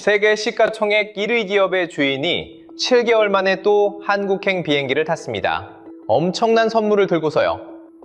세계 시가총액 1위 기업의 주인이 7개월 만에 또 한국행 비행기를 탔습니다. 엄청난 선물을 들고서요.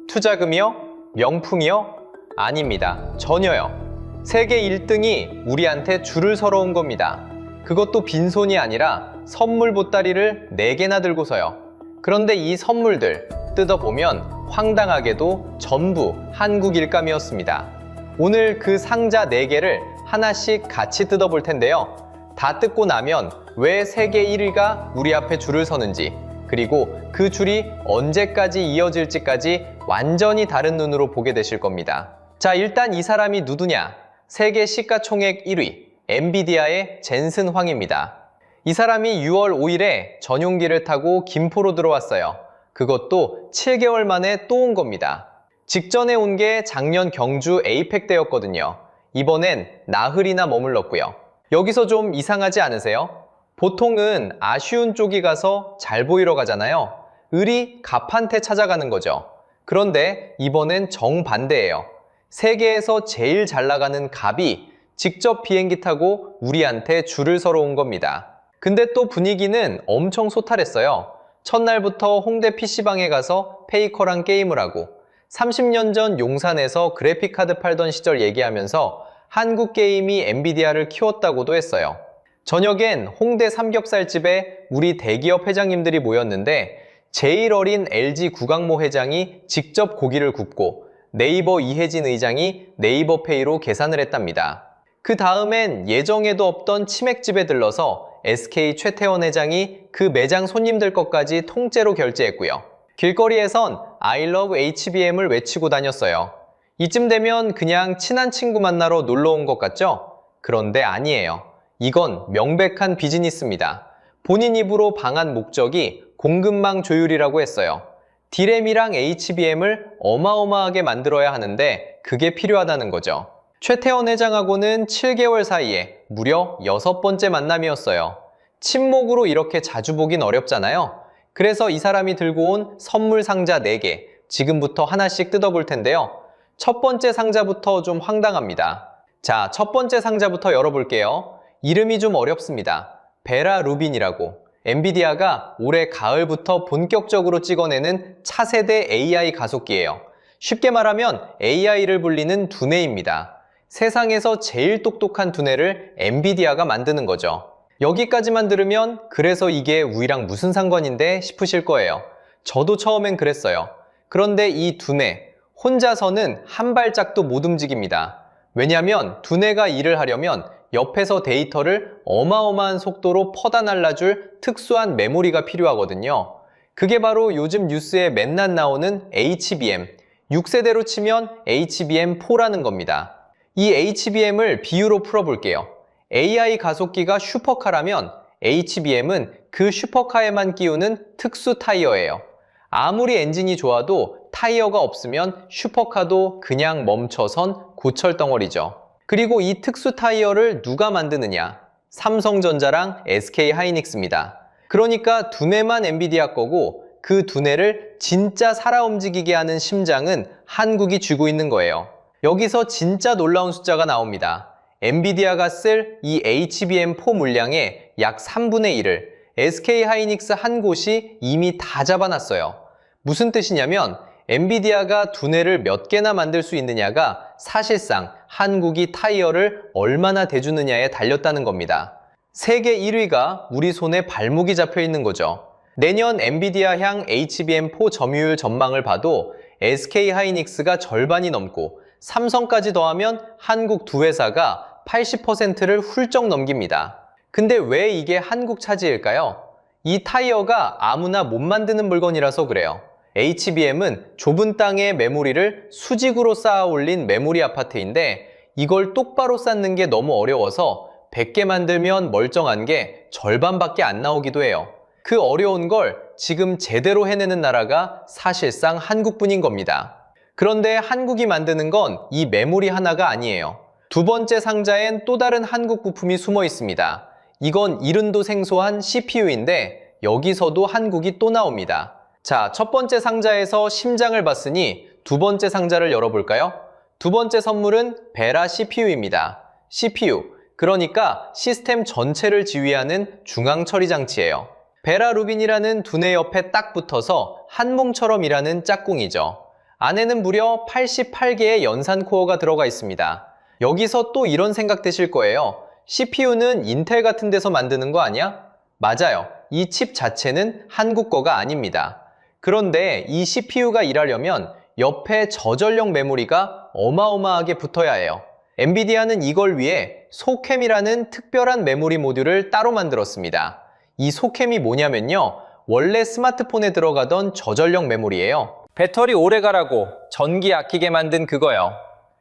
투자금이요? 명품이요? 아닙니다. 전혀요. 세계 1등이 우리한테 줄을 서러 온 겁니다. 그것도 빈손이 아니라 선물 보따리를 4개나 들고서요. 그런데 이 선물들 뜯어보면 황당하게도 전부 한국 일감이었습니다. 오늘 그 상자 4개를 하나씩 같이 뜯어볼 텐데요. 다 뜯고 나면 왜 세계 1위가 우리 앞에 줄을 서는지, 그리고 그 줄이 언제까지 이어질지까지 완전히 다른 눈으로 보게 되실 겁니다. 자, 일단 이 사람이 누구냐? 세계 시가총액 1위, 엔비디아의 젠슨 황입니다. 이 사람이 6월 5일에 전용기를 타고 김포로 들어왔어요. 그것도 7개월 만에 또 온 겁니다. 직전에 온 게 작년 경주 에이펙 때였거든요. 이번엔 나흘이나 머물렀고요. 여기서 좀 이상하지 않으세요? 보통은 아쉬운 쪽이 가서 잘 보이러 가잖아요. 을이 갑한테 찾아가는 거죠. 그런데 이번엔 정반대예요. 세계에서 제일 잘 나가는 갑이 직접 비행기 타고 우리한테 줄을 서러 온 겁니다. 근데 또 분위기는 엄청 소탈했어요. 첫날부터 홍대 PC방에 가서 페이커랑 게임을 하고 30년 전 용산에서 그래픽카드 팔던 시절 얘기하면서 한국 게임이 엔비디아를 키웠다고도 했어요. 저녁엔 홍대 삼겹살집에 우리 대기업 회장님들이 모였는데 제일 어린 LG 구강모 회장이 직접 고기를 굽고 네이버 이혜진 의장이 네이버페이로 계산을 했답니다. 그 다음엔 예정에도 없던 치맥집에 들러서 SK 최태원 회장이 그 매장 손님들 것까지 통째로 결제했고요. 길거리에선 I love HBM을 외치고 다녔어요. 이쯤 되면 그냥 친한 친구 만나러 놀러 온 것 같죠? 그런데 아니에요. 이건 명백한 비즈니스입니다. 본인 입으로 방한 목적이 공급망 조율이라고 했어요. D램이랑 HBM을 어마어마하게 만들어야 하는데 그게 필요하다는 거죠. 최태원 회장하고는 7개월 사이에 무려 6번째 만남이었어요. 친목으로 이렇게 자주 보긴 어렵잖아요. 그래서 이 사람이 들고 온 선물 상자 4개, 지금부터 하나씩 뜯어볼 텐데요. 첫 번째 상자부터 좀 황당합니다. 자, 첫 번째 상자부터 열어볼게요. 이름이 좀 어렵습니다. 베라 루빈이라고. 엔비디아가 올해 가을부터 본격적으로 찍어내는 차세대 AI 가속기예요. 쉽게 말하면 AI를 불리는 두뇌입니다. 세상에서 제일 똑똑한 두뇌를 엔비디아가 만드는 거죠. 여기까지만 들으면 그래서 이게 우리랑 무슨 상관인데 싶으실 거예요. 저도 처음엔 그랬어요. 그런데 이 두뇌, 혼자서는 한 발짝도 못 움직입니다. 왜냐하면 두뇌가 일을 하려면 옆에서 데이터를 어마어마한 속도로 퍼다 날라줄 특수한 메모리가 필요하거든요. 그게 바로 요즘 뉴스에 맨날 나오는 HBM, 6세대로 치면 HBM4라는 겁니다. 이 HBM을 비유로 풀어볼게요. AI 가속기가 슈퍼카라면 HBM은 그 슈퍼카에만 끼우는 특수 타이어예요. 아무리 엔진이 좋아도 타이어가 없으면 슈퍼카도 그냥 멈춰선 고철덩어리죠. 그리고 이 특수 타이어를 누가 만드느냐? 삼성전자랑 SK하이닉스입니다. 그러니까 두뇌만 엔비디아 거고 그 두뇌를 진짜 살아 움직이게 하는 심장은 한국이 쥐고 있는 거예요. 여기서 진짜 놀라운 숫자가 나옵니다. 엔비디아가 쓸 이 HBM4 물량의 약 3분의 1을 SK하이닉스 한 곳이 이미 다 잡아놨어요. 무슨 뜻이냐면 엔비디아가 두뇌를 몇 개나 만들 수 있느냐가 사실상 한국이 타이어를 얼마나 대주느냐에 달렸다는 겁니다. 세계 1위가 우리 손에 발목이 잡혀 있는 거죠. 내년 엔비디아 향 HBM4 점유율 전망을 봐도 SK하이닉스가 절반이 넘고 삼성까지 더하면 한국 두 회사가 80%를 훌쩍 넘깁니다. 근데 왜 이게 한국 차지일까요? 이 타이어가 아무나 못 만드는 물건이라서 그래요. HBM은 좁은 땅에 메모리를 수직으로 쌓아 올린 메모리 아파트인데 이걸 똑바로 쌓는 게 너무 어려워서 100개 만들면 멀쩡한 게 절반밖에 안 나오기도 해요. 그 어려운 걸 지금 제대로 해내는 나라가 사실상 한국뿐인 겁니다. 그런데 한국이 만드는 건 이 메모리 하나가 아니에요. 두 번째 상자엔 또 다른 한국 부품이 숨어 있습니다. 이건 이름도 생소한 CPU인데 여기서도 한국이 또 나옵니다. 자, 첫 번째 상자에서 심장을 봤으니 두 번째 상자를 열어볼까요? 두 번째 선물은 베라 CPU입니다. CPU, 그러니까 시스템 전체를 지휘하는 중앙 처리 장치예요. 베라 루빈이라는 두뇌 옆에 딱 붙어서 한 몸처럼 일하는 짝꿍이죠. 안에는 무려 88개의 연산 코어가 들어가 있습니다. 여기서 또 이런 생각 드실 거예요. CPU는 인텔 같은 데서 만드는 거 아니야? 맞아요. 이 칩 자체는 한국 거가 아닙니다. 그런데 이 CPU가 일하려면 옆에 저전력 메모리가 어마어마하게 붙어야 해요. 엔비디아는 이걸 위해 소캠이라는 특별한 메모리 모듈을 따로 만들었습니다. 이 소캠이 뭐냐면요. 원래 스마트폰에 들어가던 저전력 메모리예요. 배터리 오래 가라고 전기 아끼게 만든 그거요.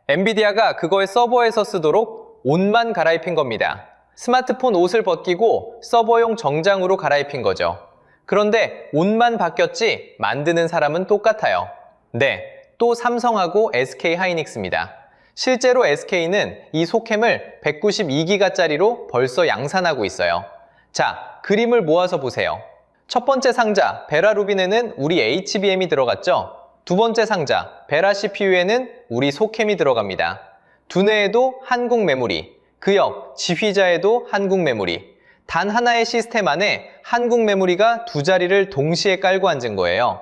엔비디아가 그거에 서버에서 쓰도록 옷만 갈아입힌 겁니다. 스마트폰 옷을 벗기고 서버용 정장으로 갈아입힌 거죠. 그런데 옷만 바뀌었지 만드는 사람은 똑같아요. 네, 또 삼성하고 SK하이닉스입니다. 실제로 SK는 이 소캠을 192기가짜리로 벌써 양산하고 있어요. 자, 그림을 모아서 보세요. 첫 번째 상자, 베라 루빈에는 우리 HBM이 들어갔죠? 두 번째 상자, 베라 CPU에는 우리 소캠이 들어갑니다. 두뇌에도 한국 메모리, 그 옆 지휘자에도 한국 메모리. 단 하나의 시스템 안에 한국 메모리가 두 자리를 동시에 깔고 앉은 거예요.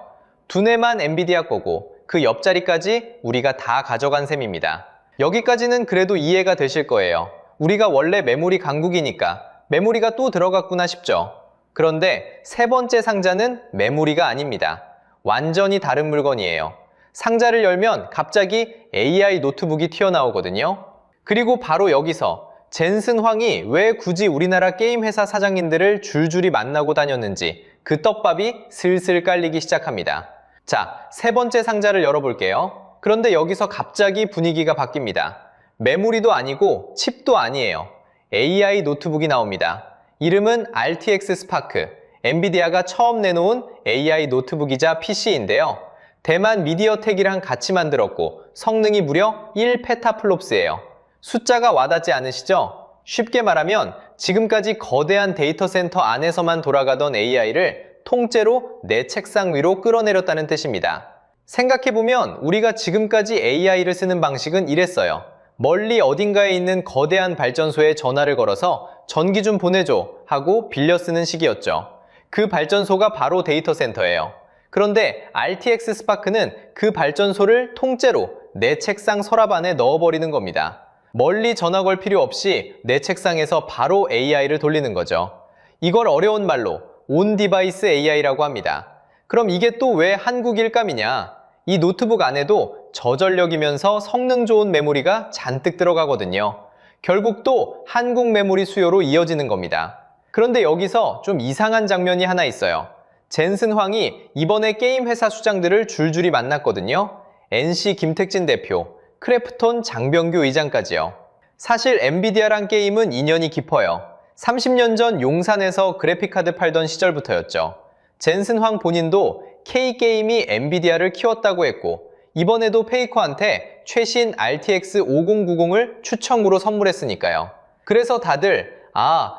두뇌만 엔비디아 거고 그 옆자리까지 우리가 다 가져간 셈입니다. 여기까지는 그래도 이해가 되실 거예요. 우리가 원래 메모리 강국이니까 메모리가 또 들어갔구나 싶죠? 그런데 세 번째 상자는 메모리가 아닙니다. 완전히 다른 물건이에요. 상자를 열면 갑자기 AI 노트북이 튀어나오거든요. 그리고 바로 여기서 젠슨 황이 왜 굳이 우리나라 게임 회사 사장님들을 줄줄이 만나고 다녔는지 그 떡밥이 슬슬 깔리기 시작합니다. 자, 세 번째 상자를 열어볼게요. 그런데 여기서 갑자기 분위기가 바뀝니다. 메모리도 아니고 칩도 아니에요. AI 노트북이 나옵니다. 이름은 RTX 스파크, 엔비디아가 처음 내놓은 AI 노트북이자 PC인데요. 대만 미디어텍이랑 같이 만들었고 성능이 무려 1페타플롭스예요. 숫자가 와닿지 않으시죠? 쉽게 말하면 지금까지 거대한 데이터 센터 안에서만 돌아가던 AI를 통째로 내 책상 위로 끌어내렸다는 뜻입니다. 생각해보면 우리가 지금까지 AI를 쓰는 방식은 이랬어요. 멀리 어딘가에 있는 거대한 발전소에 전화를 걸어서 전기 좀 보내줘 하고 빌려 쓰는 식이었죠. 그 발전소가 바로 데이터 센터예요. 그런데 RTX 스파크는 그 발전소를 통째로 내 책상 서랍 안에 넣어버리는 겁니다. 멀리 전화 걸 필요 없이 내 책상에서 바로 AI를 돌리는 거죠. 이걸 어려운 말로 온 디바이스 AI라고 합니다. 그럼 이게 또 왜 한국 일감이냐? 이 노트북 안에도 저전력이면서 성능 좋은 메모리가 잔뜩 들어가거든요. 결국 또 한국 메모리 수요로 이어지는 겁니다. 그런데 여기서 좀 이상한 장면이 하나 있어요. 젠슨 황이 이번에 게임 회사 수장들을 줄줄이 만났거든요. NC 김택진 대표, 크래프톤 장병규 의장까지요. 사실 엔비디아랑 게임은 인연이 깊어요. 30년 전 용산에서 그래픽카드 팔던 시절부터였죠. 젠슨 황 본인도 K게임이 엔비디아를 키웠다고 했고 이번에도 페이커한테 최신 RTX 5090을 추첨으로 선물했으니까요. 그래서 다들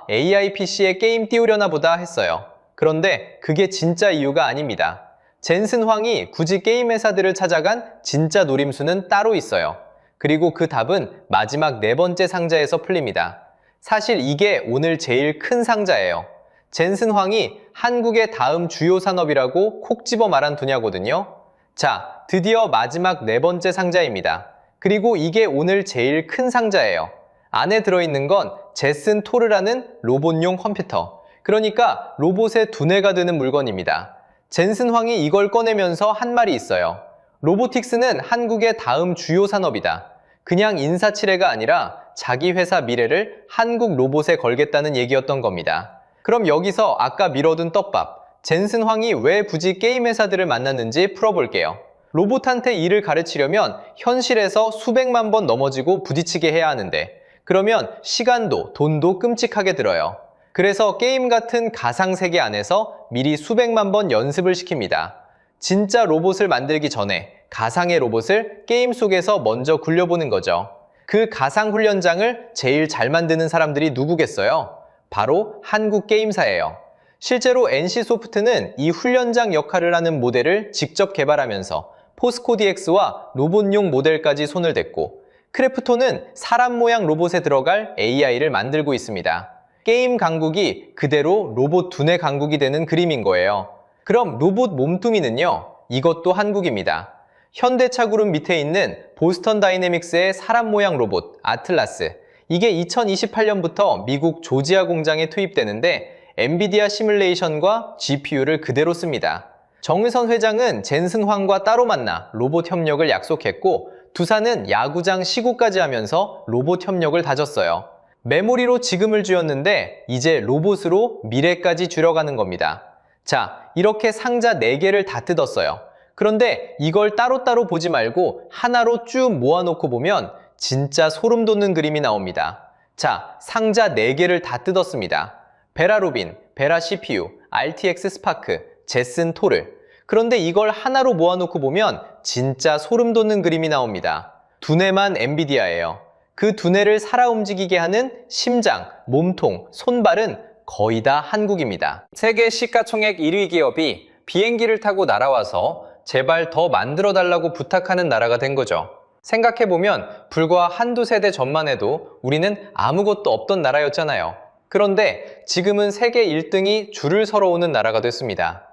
AI PC에 게임 띄우려나 보다 했어요. 그런데 그게 진짜 이유가 아닙니다. 젠슨 황이 굳이 게임 회사들을 찾아간 진짜 노림수는 따로 있어요. 그리고 그 답은 마지막 네 번째 상자에서 풀립니다. 사실 이게 오늘 제일 큰 상자예요. 젠슨 황이 한국의 다음 주요 산업이라고 콕 집어 말한 분야거든요. 자, 드디어 마지막 네 번째 상자입니다. 그리고 이게 오늘 제일 큰 상자예요. 안에 들어있는 건 제슨 토르라는 로봇용 컴퓨터. 그러니까 로봇의 두뇌가 되는 물건입니다. 젠슨 황이 이걸 꺼내면서 한 말이 있어요. 로보틱스는 한국의 다음 주요 산업이다. 그냥 인사치레가 아니라 자기 회사 미래를 한국 로봇에 걸겠다는 얘기였던 겁니다. 그럼 여기서 아까 미뤄둔 떡밥, 젠슨 황이 왜 굳이 게임 회사들을 만났는지 풀어볼게요. 로봇한테 일을 가르치려면 현실에서 수백만 번 넘어지고 부딪히게 해야 하는데 그러면 시간도 돈도 끔찍하게 들어요. 그래서 게임 같은 가상세계 안에서 미리 수백만 번 연습을 시킵니다. 진짜 로봇을 만들기 전에 가상의 로봇을 게임 속에서 먼저 굴려보는 거죠. 그 가상 훈련장을 제일 잘 만드는 사람들이 누구겠어요? 바로 한국 게임사예요. 실제로 NC소프트는 이 훈련장 역할을 하는 모델을 직접 개발하면서 포스코 DX와 로봇용 모델까지 손을 댔고 크래프톤은 사람 모양 로봇에 들어갈 AI를 만들고 있습니다. 게임 강국이 그대로 로봇 두뇌 강국이 되는 그림인 거예요. 그럼 로봇 몸뚱이는요? 이것도 한국입니다. 현대차 그룹 밑에 있는 보스턴 다이내믹스의 사람 모양 로봇 아틀라스. 이게 2028년부터 미국 조지아 공장에 투입되는데 엔비디아 시뮬레이션과 GPU를 그대로 씁니다. 정의선 회장은 젠슨 황과 따로 만나 로봇 협력을 약속했고 두산은 야구장 시구까지 하면서 로봇 협력을 다졌어요. 메모리로 지금을 쥐었는데 이제 로봇으로 미래까지 줄여가는 겁니다. 자, 이렇게 상자 4개를 다 뜯었어요. 그런데 이걸 따로따로 보지 말고 하나로 쭉 모아놓고 보면 진짜 소름 돋는 그림이 나옵니다. 자, 상자 4개를 다 뜯었습니다. 베라 루빈, 베라 CPU, RTX 스파크, 제슨 토르. 그런데 이걸 하나로 모아놓고 보면 진짜 소름 돋는 그림이 나옵니다. 두뇌만 엔비디아예요. 그 두뇌를 살아 움직이게 하는 심장, 몸통, 손발은 거의 다 한국입니다. 세계 시가총액 1위 기업이 비행기를 타고 날아와서 제발 더 만들어달라고 부탁하는 나라가 된 거죠. 생각해보면 불과 한두 세대 전만 해도 우리는 아무것도 없던 나라였잖아요. 그런데 지금은 세계 1등이 줄을 서러 오는 나라가 됐습니다.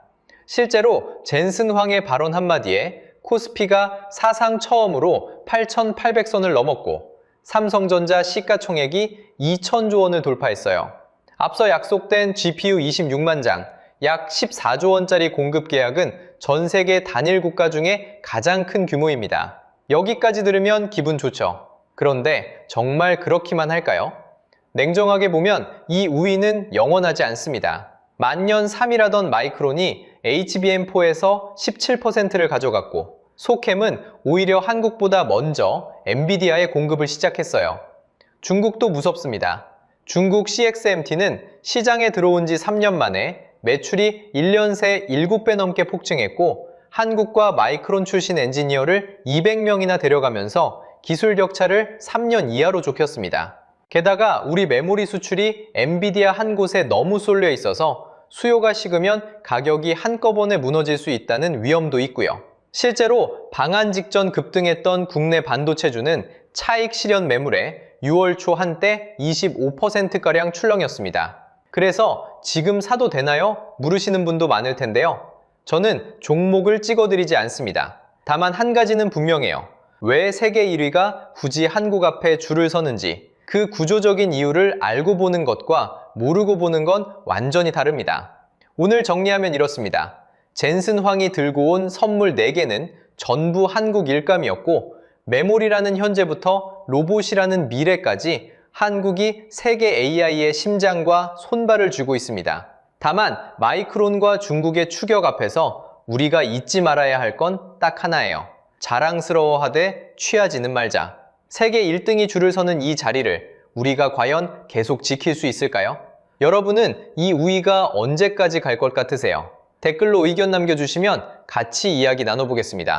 실제로 젠슨 황의 발언 한마디에 코스피가 사상 처음으로 8,800선을 넘었고 삼성전자 시가총액이 2,000조 원을 돌파했어요. 앞서 약속된 GPU 26만 장, 약 14조 원짜리 공급 계약은 전 세계 단일 국가 중에 가장 큰 규모입니다. 여기까지 들으면 기분 좋죠. 그런데 정말 그렇기만 할까요? 냉정하게 보면 이 우위는 영원하지 않습니다. 만년 3위라던 마이크론이 HBM4에서 17%를 가져갔고 소캠은 오히려 한국보다 먼저 엔비디아에 공급을 시작했어요. 중국도 무섭습니다. 중국 CXMT는 시장에 들어온 지 3년 만에 매출이 1년 새 7배 넘게 폭증했고 한국과 마이크론 출신 엔지니어를 200명이나 데려가면서 기술 격차를 3년 이하로 좁혔습니다. 게다가 우리 메모리 수출이 엔비디아 한 곳에 너무 쏠려 있어서 수요가 식으면 가격이 한꺼번에 무너질 수 있다는 위험도 있고요. 실제로 방한 직전 급등했던 국내 반도체주는 차익 실현 매물에 6월 초 한때 25%가량 출렁였습니다. 그래서 지금 사도 되나요? 물으시는 분도 많을 텐데요. 저는 종목을 찍어드리지 않습니다. 다만 한 가지는 분명해요. 왜 세계 1위가 굳이 한국 앞에 줄을 서는지 그 구조적인 이유를 알고 보는 것과 모르고 보는 건 완전히 다릅니다. 오늘 정리하면 이렇습니다. 젠슨 황이 들고 온 선물 4개는 전부 한국 일감이었고 메모리라는 현재부터 로봇이라는 미래까지 한국이 세계 AI의 심장과 손발을 쥐고 있습니다. 다만 마이크론과 중국의 추격 앞에서 우리가 잊지 말아야 할 건 딱 하나예요. 자랑스러워하되 취하지는 말자. 세계 1등이 줄을 서는 이 자리를 우리가 과연 계속 지킬 수 있을까요? 여러분은 이 우위가 언제까지 갈 것 같으세요? 댓글로 의견 남겨주시면 같이 이야기 나눠보겠습니다.